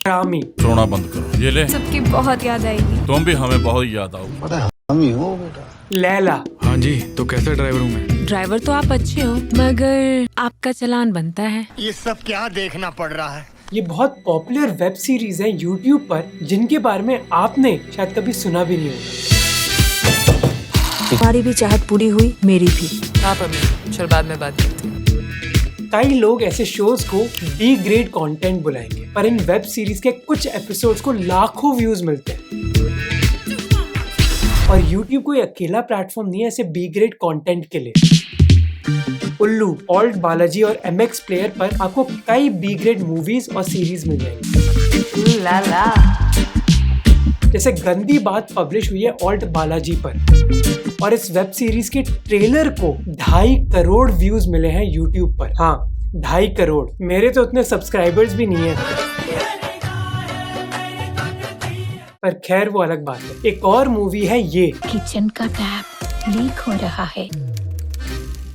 रामी। रोना बंद करो, ये ले। सबकी बहुत याद आएगी। तुम भी हमें बहुत याद आओ। हम ही हो बेटा। लैला। हाँ जी, तो कैसा ड्राइवर हूँ मैं? ड्राइवर तो आप अच्छे हो, मगर आपका चालान बनता है। ये सब क्या देखना पड़ रहा है? ये बहुत पॉपुलर वेब सीरीज है यूट्यूब पर, जिनके बारे में आपने शायद कभी सुना भी नहीं होगा। तुम्हारी भी चाहत पूरी हुई, मेरी भी। हाँ पम्मी, चल बाद में बात करते हैं। कई लोग ऐसे शोज को बी ग्रेड कंटेंट बुलाएंगे, पर इन वेब सीरीज के कुछ एपिसोड्स को लाखों व्यूज मिलते हैं। और YouTube कोई अकेला प्लेटफॉर्म नहीं है ऐसे बी ग्रेड कंटेंट के लिए। उल्लू, ऑल्ट बालाजी और MX प्लेयर पर आपको कई बी ग्रेड मूवीज और सीरीज मिल जाएंगी। जैसे गंदी बात पब्लिश हुई है ऑल्ट बालाजी पर, और इस वेब सीरीज के ट्रेलर को 2.5 करोड़ व्यूज मिले हैं YouTube पर। हाँ, 2.5 करोड़। मेरे तो उतने सब्सक्राइबर्स भी नहीं है, पर खैर वो अलग बात है। एक और मूवी है ये, किचन का टैप लीक हो रहा है,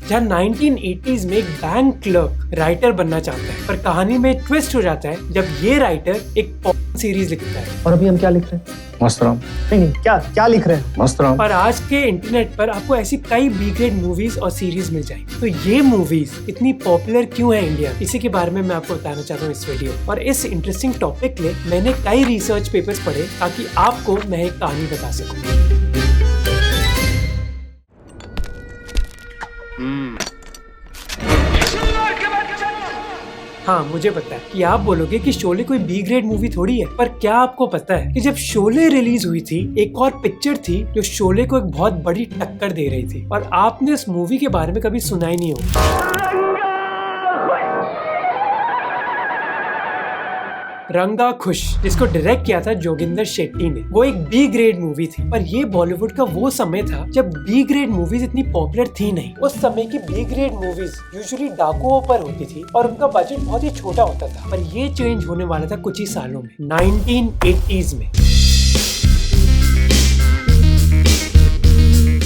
जहाँ 1980s में एक बैंक क्लर्क राइटर बनना चाहता है, पर कहानी में ट्विस्ट हो जाता है जब ये राइटर एक पॉर्न सीरीज लिखता है। और अभी हम क्या लिख रहे हैं? मस्त राम। नहीं, क्या लिख रहे हैं? मस्त राम। और आज के इंटरनेट पर आपको ऐसी कई बी ग्रेड मूवीज और सीरीज मिल जाएंगी। तो ये मूवीज इतनी पॉपुलर क्यों है इंडिया, इसी के बारे में मैं आपको बताना चाहता हूँ इस वीडियो। और इस इंटरेस्टिंग टॉपिक के लिए मैंने कई रिसर्च पेपर्स पढ़े ताकि आपको मैं एक कहानी बता सकूँ। हाँ, मुझे पता है कि आप बोलोगे कि शोले कोई बी ग्रेड मूवी थोड़ी है, पर क्या आपको पता है कि जब शोले रिलीज हुई थी, एक और पिक्चर थी जो शोले को एक बहुत बड़ी टक्कर दे रही थी, और आपने इस मूवी के बारे में कभी सुना ही नहीं होगा। रंगा खुश, जिसको डायरेक्ट किया था जोगिंदर शेट्टी ने। वो एक बी ग्रेड मूवी थी, पर ये बॉलीवुड का वो समय था जब बी ग्रेड मूवीज इतनी पॉपुलर थी नहीं। उस समय की बी ग्रेड मूवीज यूजुअली डाकुओं पर होती थी और उनका बजट बहुत ही छोटा होता था, पर ये चेंज होने वाला था कुछ ही सालों में, 1980s में।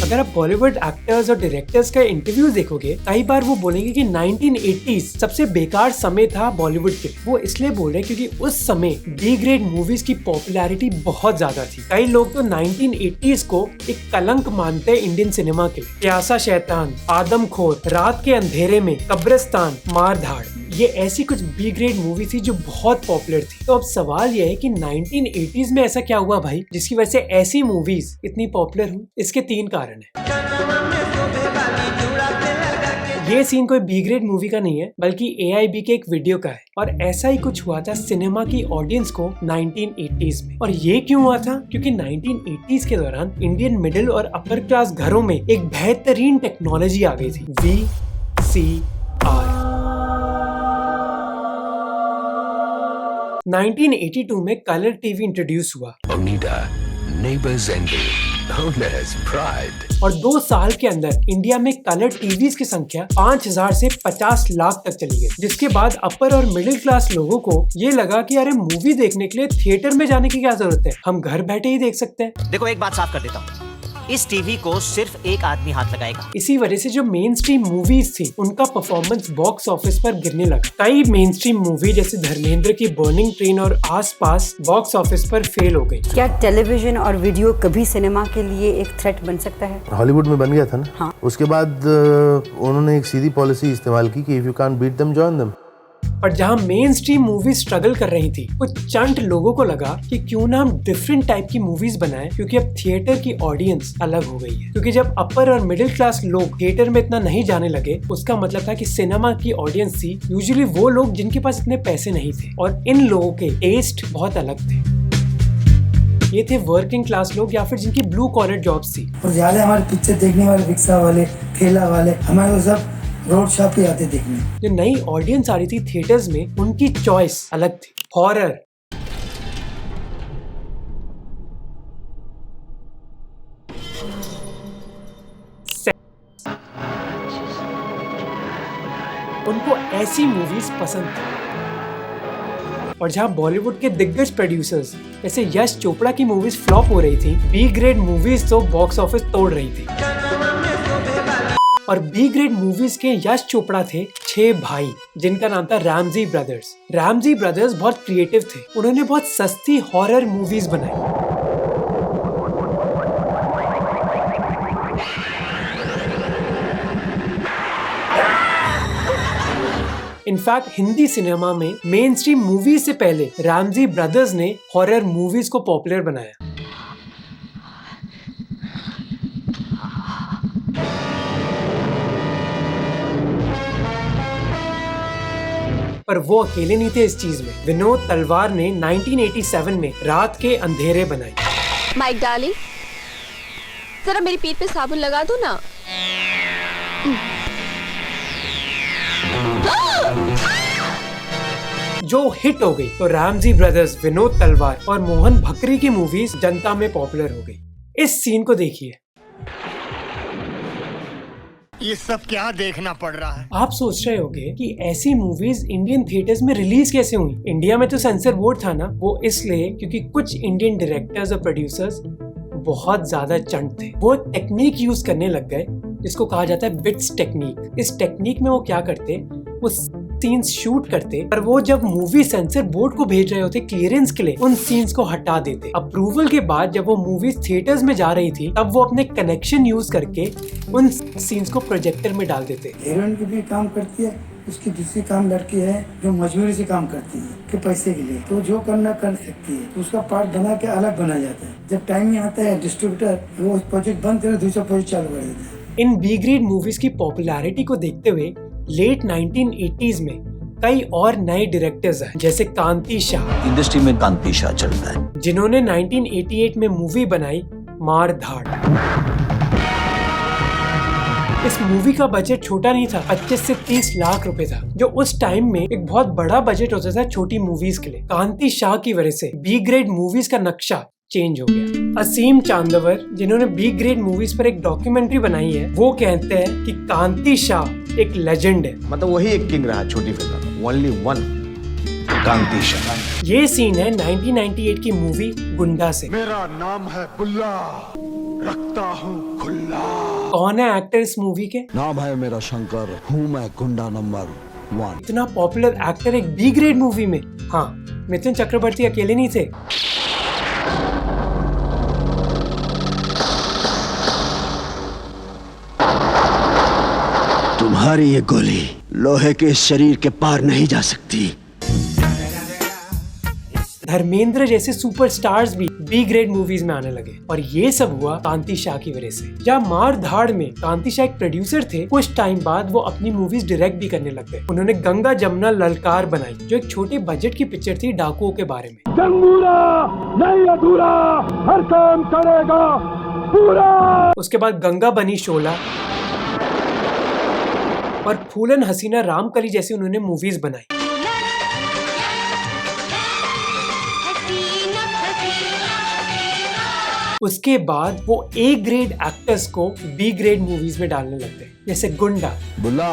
अगर आप बॉलीवुड एक्टर्स और डायरेक्टर्स का इंटरव्यू देखोगे, कई बार वो बोलेंगे कि 1980s सबसे बेकार समय था बॉलीवुड के। वो इसलिए बोल रहे हैं क्योंकि उस समय बी ग्रेड मूवीज की पॉपुलैरिटी बहुत ज्यादा थी। कई लोग तो 1980s को एक कलंक मानते हैं इंडियन सिनेमा के लिए। प्यासा शैतान, आदमखोर, रात के अंधेरे में, कब्रिस्तान, मारधाड़, ये ऐसी कुछ बी ग्रेड मूवी थी जो बहुत पॉपुलर थी। तो अब सवाल ये है कि 1980s में ऐसा क्या हुआ भाई, जिसकी वजह से ऐसी मूवीज इतनी पॉपुलर हुई? इसके 3 कारण है। ये सीन कोई बी ग्रेड मूवी का नहीं है, बल्कि AIB के एक वीडियो का है, और ऐसा ही कुछ हुआ था सिनेमा की ऑडियंस को 1980s में। और ये क्यों हुआ था? क्योंकि 1980s के दौरान इंडियन मिडिल और अपर क्लास घरों में एक बेहतरीन टेक्नोलॉजी आ गई थी, VCR। 1982 में कलर टीवी इंट्रोड्यूस हुआ, और 2 साल के अंदर इंडिया में कलर टीवीज की संख्या 5000 से 50 लाख तक चली गई। जिसके बाद अपर और मिडिल क्लास लोगों को ये लगा कि अरे मूवी देखने के लिए थिएटर में जाने की क्या जरूरत है, हम घर बैठे ही देख सकते हैं। देखो, एक बात साफ कर देता हूँ, इस टीवी को सिर्फ एक आदमी हाथ लगाएगा। इसी वजह से जो मेन स्ट्रीम मूवीज थी, उनका परफॉर्मेंस बॉक्स ऑफिस पर गिरने लगा। कई मेन स्ट्रीम मूवी जैसे धर्मेंद्र की बर्निंग ट्रेन और आसपास बॉक्स ऑफिस पर फेल हो गई। क्या टेलीविजन और वीडियो कभी सिनेमा के लिए एक थ्रेट बन सकता है? हॉलीवुड में बन गया था ना। हाँ। उसके बाद उन्होंने एक सीधी पॉलिसी इस्तेमाल की कि if you can't beat them join them. पर जहां मेन स्ट्रीम मूवीज स्ट्रगल कर रही थी, कुछ चंट लोगों को लगा कि क्यों ना हम डिफरेंट टाइप की मूवीज बनाएं, क्योंकि अब थिएटर की ऑडियंस अलग हो गई है। क्योंकि जब अपर और मिडिल क्लास लोग थिएटर में इतना नहीं जाने लगे, उसका मतलब था कि सिनेमा की ऑडियंस थी यूजुअली वो लोग जिनके पास इतने पैसे नहीं थे, और इन लोगों के टेस्ट बहुत अलग थे। ये थे वर्किंग क्लास लोग या फिर जिनकी ब्लू कॉलर जॉब्स थी। और ज्यादा हमारे पिक्चर देखने वाले रिक्शा वाले, ठेला वाले, हमारे वो सब रोड शॉप पे आते देखने। जो नई ऑडियंस आ रही थी थिएटर्स में, उनकी चॉइस अलग थी। हॉरर, उनको ऐसी मूवीज पसंद थी। और जहां बॉलीवुड के दिग्गज प्रोड्यूसर्स जैसे यश चोपड़ा की मूवीज फ्लॉप हो रही थी, बी ग्रेड मूवीज तो बॉक्स ऑफिस तोड़ रही थी। और बी ग्रेड मूवीज के यश चोपड़ा थे 6 भाई जिनका नाम था रैमजी ब्रदर्स। रैमजी ब्रदर्स बहुत क्रिएटिव थे, उन्होंने बहुत सस्ती हॉरर मूवीज बनाई। इनफैक्ट हिंदी सिनेमा में मेन स्ट्रीम मूवीज से पहले रैमजी ब्रदर्स ने हॉरर मूवीज को पॉपुलर बनाया। पर वो अकेले नहीं थे इस चीज में। विनोद तलवार ने 1987 में रात के अंधेरे बनाई। माइक डार्लिंग, जरा मेरी पीठ पे साबुन लगा दो ना। जो हिट हो गई तो रैमजी ब्रदर्स, विनोद तलवार और मोहन भकरी की मूवीज जनता में पॉपुलर हो गई। इस सीन को देखिए। ये सब क्या देखना पड़ रहा है? आप सोच रहे होंगे कि ऐसी मूवीज इंडियन थिएटर्स में रिलीज कैसे हुई? इंडिया में तो सेंसर बोर्ड था ना, वो इसलिए क्योंकि कुछ इंडियन डायरेक्टर्स और प्रोड्यूसर्स बहुत ज्यादा चंट थे। वो एक टेक्निक यूज करने लग गए जिसको कहा जाता है बिट्स टेक्निक। इस टेक्निक में वो क्या करते, वो सीन्स शूट करते, पर वो जब मूवी सेंसर बोर्ड को भेज रहे होते क्लियरेंस के लिए, उन सीन्स को हटा देते। अप्रूवल के बाद जब वो मूवी थिएटर्स में जा रही थी, तब वो अपने कनेक्शन यूज करके उन सीन्स को प्रोजेक्टर में डाल देते। हीरोइन की भी काम करती है, उसकी दूसरी काम लड़की है जो मजबूरी से काम करती है कि पैसे के लिए, तो जो करना कर सकती है, तो उसका पार्ट बना के अलग बनाया जाता है। जब टाइम आता है डिस्ट्रीब्यूटर वो प्रोजेक्ट बंद करे, दूसरा प्रोजेक्ट चालू कर देता है। इन बी ग्रेड मूवीज की पॉपुलैरिटी को देखते हुए लेट 1980s में कई और नए डायरेक्टर्स हैं, जैसे कांति शाह। इंडस्ट्री में कांति शाह चलता है, जिन्होंने 1988 में मूवी बनाई मार धाड़। इस मूवी का बजट छोटा नहीं था, 25 से 30 लाख रुपए था, जो उस टाइम में एक बहुत बड़ा बजट होता था छोटी मूवीज के लिए। कांति शाह की वजह से बी ग्रेड मूवीज का नक्शा चेंज हो गया। असीम चांदवर, जिन्होंने बी ग्रेड मूवीज पर एक डॉक्यूमेंट्री बनाई है, वो कहते हैं कि कांति शाह एक लेजेंड है। मतलब वही एक किंग रहा छोटी फिल्म, ओनली वन, कांति शाह। ये सीन है 1998 की मूवी गुंडा से। मेरा नाम है बुल्ला, रखता हूँ खुल्ला। कौन है एक्टर इस मूवी के? नाम है मेरा शंकर, हूँ मैं गुंडा नंबर 1। इतना पॉपुलर एक्टर एक बी ग्रेड मूवी में। हाँ, मिथुन चक्रवर्ती अकेले नहीं थे। तुम्हारी ये गोली लोहे के शरीर के पार नहीं जा सकती। धर्मेंद्र जैसे सुपरस्टार्स भी बी ग्रेड मूवीज में आने लगे, और ये सब हुआ कांति शाह की वजह से। जहाँ मार धाड़ में कांति शाह एक प्रोड्यूसर थे, कुछ टाइम बाद वो अपनी मूवीज डायरेक्ट भी करने लग गए। उन्होंने गंगा जमुना ललकार बनाई, जो एक छोटे बजट की पिक्चर थी डाकुओं के बारे में। जंगूरा नहीं अधूरा, हर काम करेगा पूरा। उसके बाद गंगा बनी शोला और फूलन हसीना रामकली जैसी उन्होंने मूवीज बनाई। उसके बाद वो ए ग्रेड एक्टर्स को बी ग्रेड मूवीज में डालने लगते, जैसे गुंडा। बुल्ला,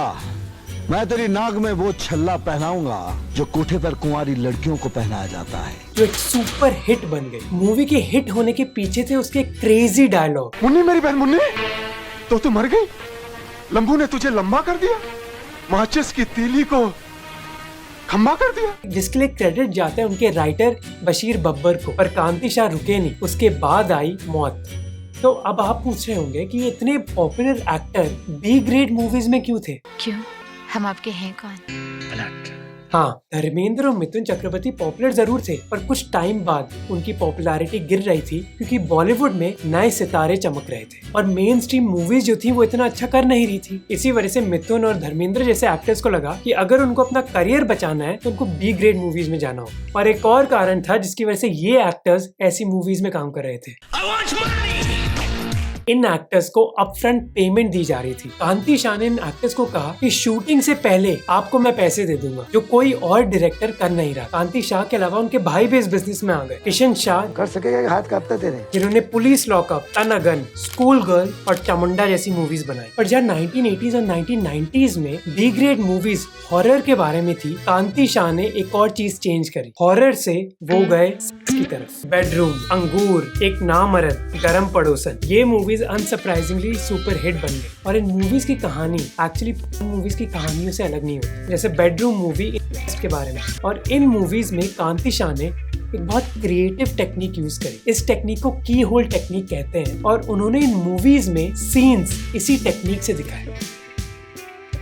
मैं तेरी नाक में वो छल्ला पहनाऊंगा जो कोठे पर कुंवारी लड़कियों को पहनाया जाता है, जो एक सुपर हिट बन गई। मूवी के हिट होने के पीछे थे उसके क्रेजी डायलॉग। मुन्नी, मेरी बहन मुन्नी, तो तू मर गई? लंबू ने तुझे लंबा कर दिया, माचिस की तीली को खंबा कर दिया। जिसके लिए क्रेडिट जाता है उनके राइटर बशीर बब्बर को। पर कांति शाह रुके नहीं, उसके बाद आई मौत। तो अब आप पूछ रहे होंगे कि इतने popular actor B grade movies में क्यों थे? क्यों, हम आपके हैं कौन? हाँ, धर्मेंद्र और मिथुन चक्रवर्ती पॉपुलर जरूर थे, पर कुछ टाइम बाद उनकी पॉपुलैरिटी गिर रही थी, क्योंकि बॉलीवुड में नए सितारे चमक रहे थे और मेन स्ट्रीम मूवीज जो थी वो इतना अच्छा कर नहीं रही थी। इसी वजह से मिथुन और धर्मेंद्र जैसे एक्टर्स को लगा कि अगर उनको अपना करियर बचाना है तो उनको बी ग्रेड मूवीज में जाना हो। और एक और कारण था जिसकी वजह से ये एक्टर्स ऐसी मूवीज में काम कर रहे थे। इन एक्टर्स को अपफ्रंट पेमेंट दी जा रही थी। कांति शाह ने इन एक्टर्स को कहा कि शूटिंग से पहले आपको मैं पैसे दे दूंगा, जो कोई और डायरेक्टर कर नहीं रहा। कांति शाह के अलावा उनके भाई भी इस बिजनेस में आ गए। किशन शाह कर सकेगा, हाथ कांपता तेरे, जिन्होंने पुलिस लॉकअप, तनागन, स्कूल गर्ल और चामुंडा जैसी मूवीज बनाई। पर जब 1980s और 1990s में बी ग्रेड मूवीज हॉरर के बारे में थी, कांति शाह ने एक और चीज चेंज करी। हॉरर से वो गए की तरफ। बेडरूम, अंगूर, एक नामर्द, गरम पड़ोसन, ये movies movies unsurprisingly super hit बन गई और इन मूवीज की कहानी एक्चुअली मूवीज की कहानियों से अलग नहीं होती। जैसे बेडरूम मूवी के बारे में, और इन मूवीज में कांति शाह ने एक बहुत क्रिएटिव टेक्निक यूज करी। इस टेक्निक को की होल टेक्निक कहते हैं और उन्होंने इन मूवीज में सीन्स इसी टेक्निक से दिखाए।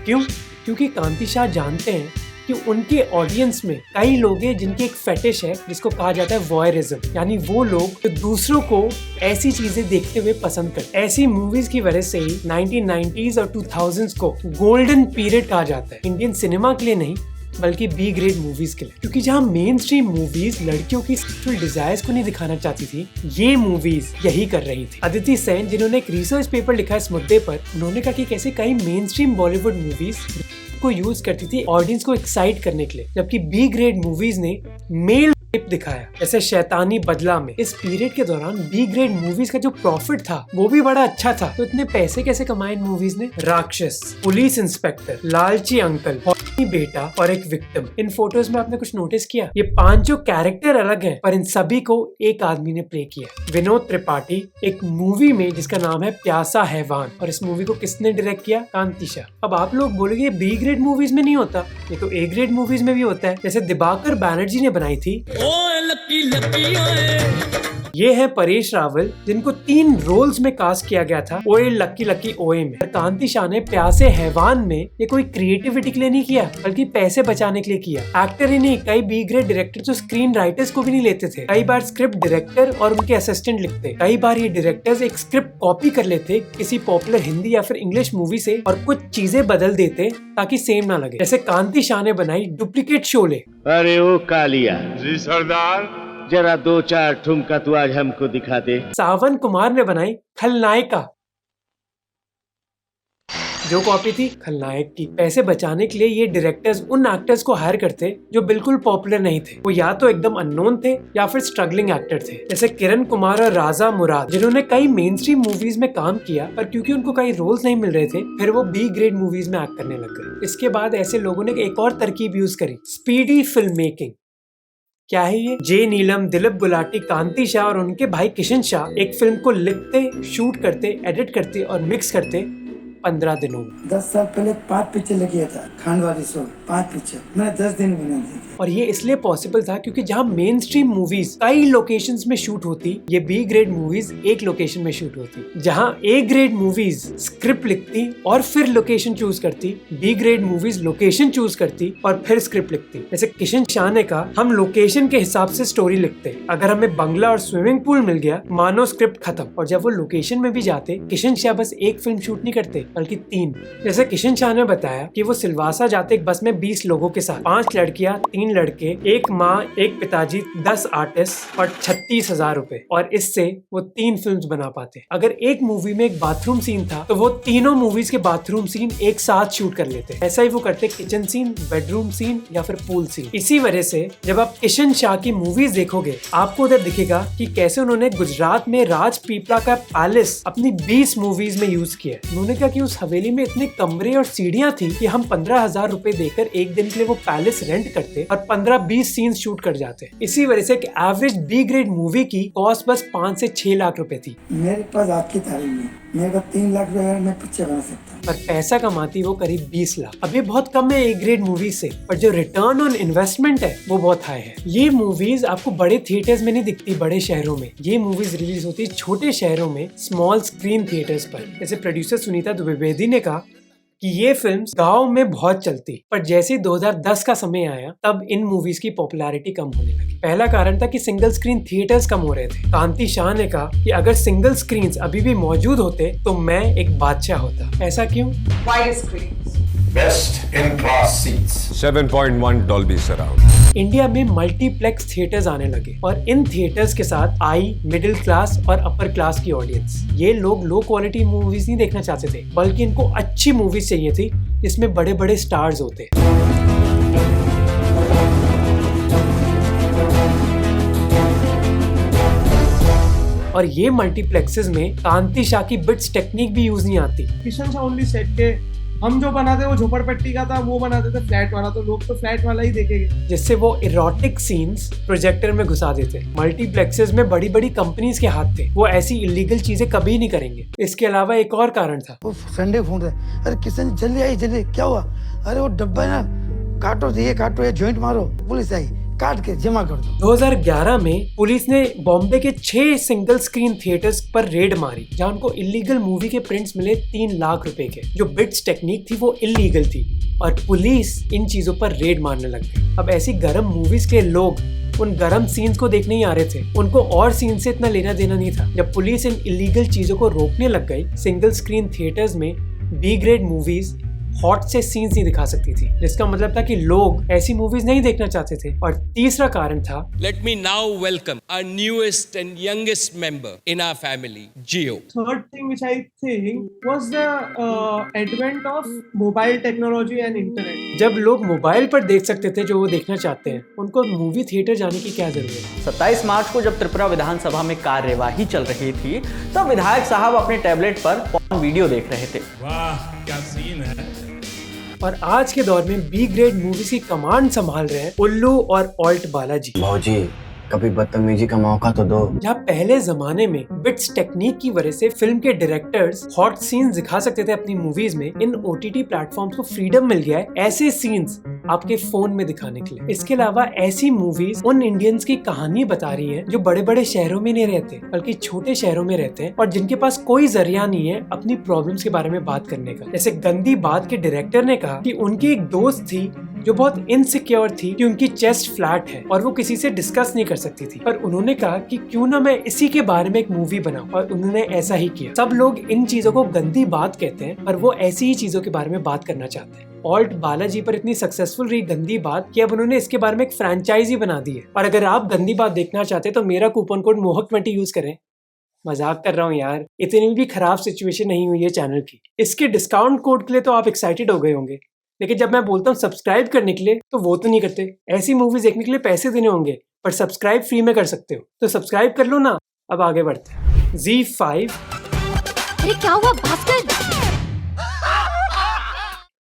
क्यों? क्योंकि कांति शाह जानते हैं कि उनके ऑडियंस में कई लोग हैं जिनकी एक फेटिश है जिसको कहा जाता है वॉयरिज्म, यानी वो लोग जो दूसरों को ऐसी चीजें देखते हुए पसंद करते हैं। ऐसी मूवीज की वजह से ही 1990s और 2000s को गोल्डन पीरियड कहा जाता है, इंडियन सिनेमा के लिए नहीं बल्कि बी ग्रेड मूवीज के लिए। क्योंकि जहाँ मेन स्ट्रीम मूवीज लड़कियों की सेक्सुअल डिजायर्स को नहीं दिखाना चाहती थी, ये मूवीज यही कर रही थी। अदिति सेन जिन्होंने एक रिसर्च पेपर लिखा इस मुद्दे पर, उन्होंने कहा कि कैसे कई मेन स्ट्रीम बॉलीवुड मूवीज को यूज करती थी ऑडियंस को एक्साइट करने के लिए, जबकि बी ग्रेड मूवीज ने मेल दिखाया। जैसे शैतानी बदला में इस पीरियड के दौरान बी ग्रेड मूवीज का जो प्रॉफिट था वो भी बड़ा अच्छा था। तो इतने पैसे कैसे कमाए इन मूवीज ने? राक्षस, पुलिस इंस्पेक्टर, लालची अंकल, बेटा और एक विक्टिम। इन फोटोज में आपने कुछ नोटिस किया? ये पांचों कैरेक्टर अलग हैं पर इन सभी को एक आदमी ने प्ले किया। विनोद त्रिपाठी एक मूवी में जिसका नाम है प्यासा हैवान, और इस मूवी को किसने डायरेक्ट किया? कांति शाह। अब आप लोग बोलेंगे बी ग्रेड मूवीज में नहीं होता, ये तो ए ग्रेड मूवीज में भी होता है। जैसे दिबाकर बैनर्जी ने बनाई थी ये है परेश रावल, जिनको 3 रोल्स में कास्ट किया गया था ओए लक्की लक्की ओए में। कांति शाह ने प्यासे हैवान में ये कोई क्रिएटिविटी के लिए नहीं किया बल्कि पैसे बचाने के लिए किया। एक्टर ही नहीं, कई बी ग्रेड डायरेक्टर तो स्क्रीन राइटर्स को भी नहीं लेते थे। कई बार स्क्रिप्ट डायरेक्टर और उनके असिस्टेंट लिखते। कई बार ये डायरेक्टर्स एक स्क्रिप्ट कॉपी कर लेते किसी पॉपुलर हिंदी या फिर इंग्लिश मूवी से और कुछ चीजें बदल देते ताकि सेम ना लगे। जैसे कांति शाह ने बनाई डुप्लीकेट शोले। अरे ओ कालिया जी सरदार, जरा 2-4 ठुमका तू आज हमको दिखा दे। सावन कुमार ने बनाई खलनायिका, जो कॉपी थी खलनायक की। पैसे बचाने के लिए ये डायरेक्टर्स उन एक्टर्स को हायर करते जो बिल्कुल पॉपुलर नहीं थे, वो या तो एकदम अननोन थे या फिर स्ट्रगलिंग एक्टर थे। जैसे किरण कुमार और राजा मुराद, जिन्होंने कई मेन स्ट्रीम मूवीज में काम किया पर क्योंकि उनको कई रोल्स नहीं मिल रहे थे फिर वो बी ग्रेड मूवीज में एक्ट करने लग गए। इसके बाद ऐसे लोगों ने एक और तरकीब यूज करी, स्पीडी फिल्म मेकिंग। क्या है ये? जे नीलम, दिलीप गुलाटी, कांति शाह और उनके भाई किशन शाह एक फिल्म को लिखते, शूट करते, एडिट करते और मिक्स करते 15 दिनों में। 10 साल पहले 5 पिक्चर लगी था, खान वाली शो 5 पिक्चर मैंने 10 दिन बना दी थी। और ये इसलिए पॉसिबल था क्योंकि जहाँ मेन स्ट्रीम मूवीज कई लोकेशंस में शूट होती, ये बी ग्रेड मूवीज एक लोकेशन में शूट होती। जहाँ ए ग्रेड मूवीज स्क्रिप्ट लिखती और फिर लोकेशन चूज करती, B grade movies location choose करती और फिर स्क्रिप्ट लिखती। जैसे किशन शाह ने कहा, हम लोकेशन के हिसाब से स्टोरी लिखते, अगर हमें बंगला और स्विमिंग पूल मिल गया मानो स्क्रिप्ट खत्म। और जब वो लोकेशन में भी जाते, किशन शाह बस एक फिल्म शूट नहीं करते बल्कि 3। जैसे किशन शाह ने बताया कि वो सिलवासा जाते एक बस में 20 लोगों के साथ, 5 लड़कियां, 3 लड़के, एक माँ, एक पिताजी, 10 आर्टिस्ट और 36,000 रुपए, और इससे वो 3 फिल्म्स बना पाते। अगर एक मूवी में एक बाथरूम सीन था तो वो तीनों मूवीज के बाथरूम सीन एक साथ शूट कर लेते। ऐसा ही वो करते किचन सीन, बेडरूम सीन या फिर पूल सीन। इसी वजह से जब आप किशन शाह की मूवीज देखोगे आपको उधर दिखेगा कि कैसे उन्होंने गुजरात में राजपीपला का पैलेस अपनी 20 मूवीज में यूज किया। उन्होंने कहा कि उस हवेली में इतने कमरे और सीढ़ियां थी कि हम 15,000 रुपए देकर एक दिन के लिए वो पैलेस रेंट करते और 15-20 सीन्स शूट कर जाते। इसी वजह से एक एवरेज बी ग्रेड मूवी की कॉस्ट बस 5 से 6 लाख रुपए थी। मेरे पास आपकी तारीफ नहीं, मेरे पास 3 लाख रुपए मैं पिक्चर बना सकता हूँ, पर पैसा कमाती वो करीब 20 लाख। अब ये बहुत कम है ए ग्रेड मूवी से, पर जो रिटर्न ऑन इन्वेस्टमेंट है वो बहुत हाई है। ये मूवीज आपको बड़े थिएटर्स में नहीं दिखती, बड़े शहरों में। ये मूवीज रिलीज होती छोटे शहरों में, स्मॉल स्क्रीन थिएटर्स पर। जैसे प्रोड्यूसर सुनीता द्विवेदी ने कहा कि ये फिल्म्स गांव में बहुत चलती, पर जैसे 2010 का समय आया तब इन मूवीज की पॉपुलैरिटी कम होने लगी। पहला कारण था कि सिंगल स्क्रीन थिएटर्स कम हो रहे थे। कांति शाह ने कहा कि अगर सिंगल स्क्रीन्स अभी भी मौजूद होते तो मैं एक बादशाह होता। ऐसा क्यों? Best in class seats, 7.1 Dolby surround. India में मल्टीप्लेक्स थिएटर्स आने लगे और इन थिएटर्स के साथ आई मिडिल क्लास और अपर क्लास की ऑडियंस। ये लोग लो क्वालिटी मूवीज नहीं देखना चाहते थे बल्कि इनको अच्छी मूवीज चाहिए थी जिसमें बड़े बड़े स्टार्स होते। और ये मल्टीप्लेक्सेस में कांति शाह की बिट्स टेक्निक भी यूज नहीं आती। किशन शाह ओनली सेड के हम जो बनाते वो झोपड़पट्टी का था, वो बनाते थे फ्लैट वाला, तो लोग तो फ्लैट वाला ही देखेंगे। जिससे वो इरोटिक सीन्स प्रोजेक्टर में घुसा देते। मल्टीप्लेक्सेस में बड़ी बड़ी कंपनीज के हाथ थे, वो ऐसी इलीगल चीजें कभी नहीं करेंगे। इसके अलावा एक और कारण था, वो संडे फोन रहे, अरे किशन जल्दी आई, जल्दी क्या हुआ, अरे वो डब्बा है ना, काटो ये जॉइंट मारो, पुलिस आई, काट के जमा कर दो। 2011 में पुलिस ने बॉम्बे के 6 सिंगल स्क्रीन थिएटर्स पर रेड मारी, जहां उनको इलीगल मूवी के प्रिंट्स मिले 3 लाख रुपए के। जो बिट्स टेक्निक थी वो इलीगल थी और पुलिस इन चीजों पर रेड मारने लग गई। अब ऐसी गरम मूवीज के लोग उन गरम सीन्स को देखने ही आ रहे थे, उनको और सीन से इतना लेना देना नहीं था। जब पुलिस इन इलीगल चीजों को रोकने लग गई, सिंगल स्क्रीन थिएटर्स में बी ग्रेड मूवीज हॉट से सीन्स नहीं दिखा सकती थी, जिसका मतलब था कि लोग ऐसी मूवीज नहीं देखना चाहते थे। और तीसरा कारण था, let me now welcome our newest and youngest member in our family, Jio. Third thing which I think was the advent of mobile technology and internet. जब लोग मोबाइल पर देख सकते थे जो वो देखना चाहते हैं, उनको मूवी थिएटर जाने की क्या जरूरत है। 27 मार्च को जब त्रिपुरा विधानसभा में कार्यवाही चल रही थी, तब विधायक साहब अपने टैबलेट पर पॉर्न वीडियो देख रहे थे। वाह क्या सीन है। और आज के दौर में बी ग्रेड मूवीज की कमांड संभाल रहे हैं उल्लू और ऑल्ट बालाजी। भौजी कभी बदतमीजी का मौका तो दो। जहाँ पहले जमाने में बिट्स टेक्निक की वजह से फिल्म के डायरेक्टर्स हॉट सीन्स दिखा सकते थे अपनी मूवीज में, इन OTT प्लेटफॉर्म्स को फ्रीडम मिल गया है ऐसे सीन्स आपके फोन में दिखाने के लिए। इसके अलावा ऐसी मूवीज उन इंडियंस की कहानी बता रही है जो बड़े बड़े शहरों में नहीं रहते, बल्कि छोटे शहरों में रहते हैं और जिनके पास कोई जरिया नहीं है अपनी प्रॉब्लम्स के बारे में बात करने का। जैसे गंदी बात के डायरेक्टर ने कहा कि उनकी एक दोस्त थी जो बहुत इनसिक्योर थी कि उनकी चेस्ट फ्लैट है और वो किसी से डिस्कस नहीं कर सकती थी, पर उन्होंने कहा कि क्यों ना मैं इसी के बारे में एक मूवी बनाऊं, और उन्होंने ऐसा ही किया। सब लोग इन चीजों को गंदी बात कहते हैं, पर वो ऐसी ही चीजों के बारे में बात करना चाहते हैं। ऑल्ट बालाजी पर इतनी सक्सेसफुल रही गंदी बात कि अब उन्होंने इसके बारे में एक फ्रेंचाइजी बना दी है। और अगर आप गंदी बात देखना चाहते हैं तो मेरा कूपन कोड मोहक20 यूज करें। मजाक कर रहा हूँ यार, इतनी भी खराब सिचुएशन नहीं हुई है चैनल की। इसके डिस्काउंट कोड के लिए तो आप एक्साइटेड हो गए होंगे, लेकिन जब मैं बोलता हूँ सब्सक्राइब करने के लिए तो वो तो नहीं करते। ऐसी मूवीज देखने के लिए पैसे देने होंगे, पर सब्सक्राइब फ्री में कर सकते हो, तो सब्सक्राइब कर लो ना। अब आगे बढ़ते हैं। ZEE5 अरे क्या हुआ भास्कर?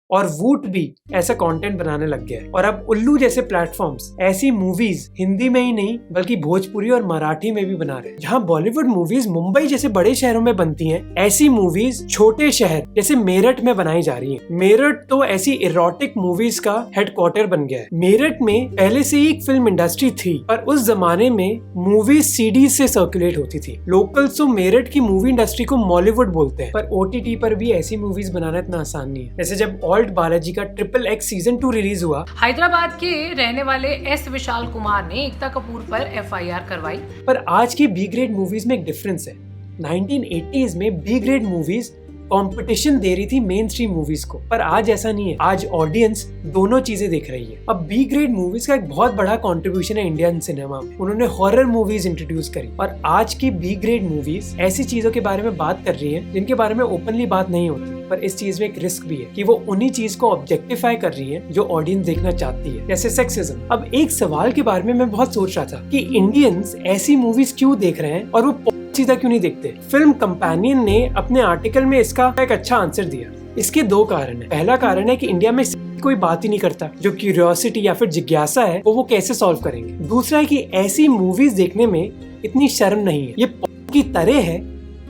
और वूट भी ऐसा कंटेंट बनाने लग गया है। और अब उल्लू जैसे प्लेटफॉर्म्स ऐसी मूवीज हिंदी में ही नहीं बल्कि भोजपुरी और मराठी में भी बना रहे हैं। जहां बॉलीवुड मूवीज मुंबई जैसे बड़े शहरों में बनती हैं, ऐसी मूवीज छोटे शहर जैसे मेरठ में बनाई जा रही हैं। मेरठ तो ऐसी इरोटिक मूवीज का हेडक्वार्टर बन गया है। मेरठ में पहले से ही एक फिल्म इंडस्ट्री थी, पर उस जमाने में मूवीज सीडी से सर्कुलेट होती थी। लोकल्स तो मेरठ की मूवी इंडस्ट्री को मॉलीवुड बोलते हैं, पर OTT पर भी ऐसी मूवीज बनाना इतना आसान नहीं है। जैसे जब ऑल्ट बालाजी का XXX सीजन 2 रिलीज हुआ, हैदराबाद के रहने वाले एस विशाल कुमार ने एकता कपूर पर FIR करवाई। पर आज की बी ग्रेड मूवीज में एक डिफरेंस है। 1980s में बी ग्रेड मूवीज कंपटीशन दे रही थी मेन स्ट्रीम मूवीज को, पर आज ऐसा नहीं है। आज ऑडियंस दोनों चीजें देख रही है। अब बी ग्रेड मूवीज का एक बहुत बड़ा कंट्रीब्यूशन है इंडियन सिनेमा में। उन्होंने हॉरर मूवीज इंट्रोड्यूस करी, और आज की बी ग्रेड मूवीज ऐसी चीजों के बारे में बात कर रही है जिनके बारे में ओपनली बात नहीं होती। पर इस चीज में एक रिस्क भी है कि वो उन्हीं चीज को ऑब्जेक्टिफाई कर रही है जो ऑडियंस देखना चाहती है, जैसे सेक्सिज्म। अब एक सवाल के बारे में मैं बहुत सोच रहा था कि इंडियंस ऐसी मूवीज क्यों देख रहे हैं और वो सीधा क्यों नहीं देखते। फिल्म कंपेनियन ने अपने आर्टिकल में इसका एक अच्छा आंसर दिया। इसके 2 कारण है। पहला कारण है कि इंडिया में कोई बात ही नहीं करता, जो क्यूरियोसिटी या फिर जिज्ञासा है वो कैसे सॉल्व करेंगे। दूसरा है कि ऐसी मूवीज देखने में इतनी शर्म नहीं है। ये की तरह है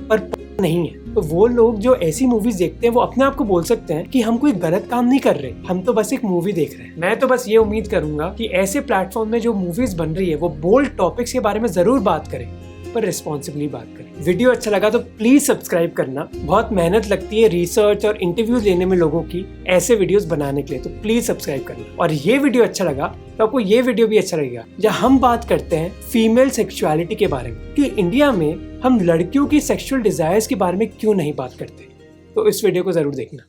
पर नहीं है। तो वो लोग जो ऐसी मूवीज देखते हैं वो अपने आप को बोल सकते हैं कि हम कोई गलत काम नहीं कर रहे, हम तो बस एक मूवी देख रहे हैं। मैं तो बस ये उम्मीद करूंगा कि ऐसे प्लेटफॉर्म में जो मूवीज बन रही है वो बोल्ड टॉपिक्स के बारे में जरूर बात करें, पर रिस्पॉन्सिबली बात करें। वीडियो अच्छा लगा तो प्लीज सब्सक्राइब करना। बहुत मेहनत लगती है रिसर्च और इंटरव्यूज लेने में लोगों की ऐसे वीडियोस बनाने के लिए, तो प्लीज सब्सक्राइब करना। और ये वीडियो अच्छा लगा तो आपको ये वीडियो भी अच्छा लगेगा, जहाँ हम बात करते हैं फीमेल सेक्सुअलिटी के बारे में, कि इंडिया में हम लड़कियों की सेक्सुअल डिजायर्स के बारे में क्यों नहीं बात करते। तो इस वीडियो को जरूर देखना।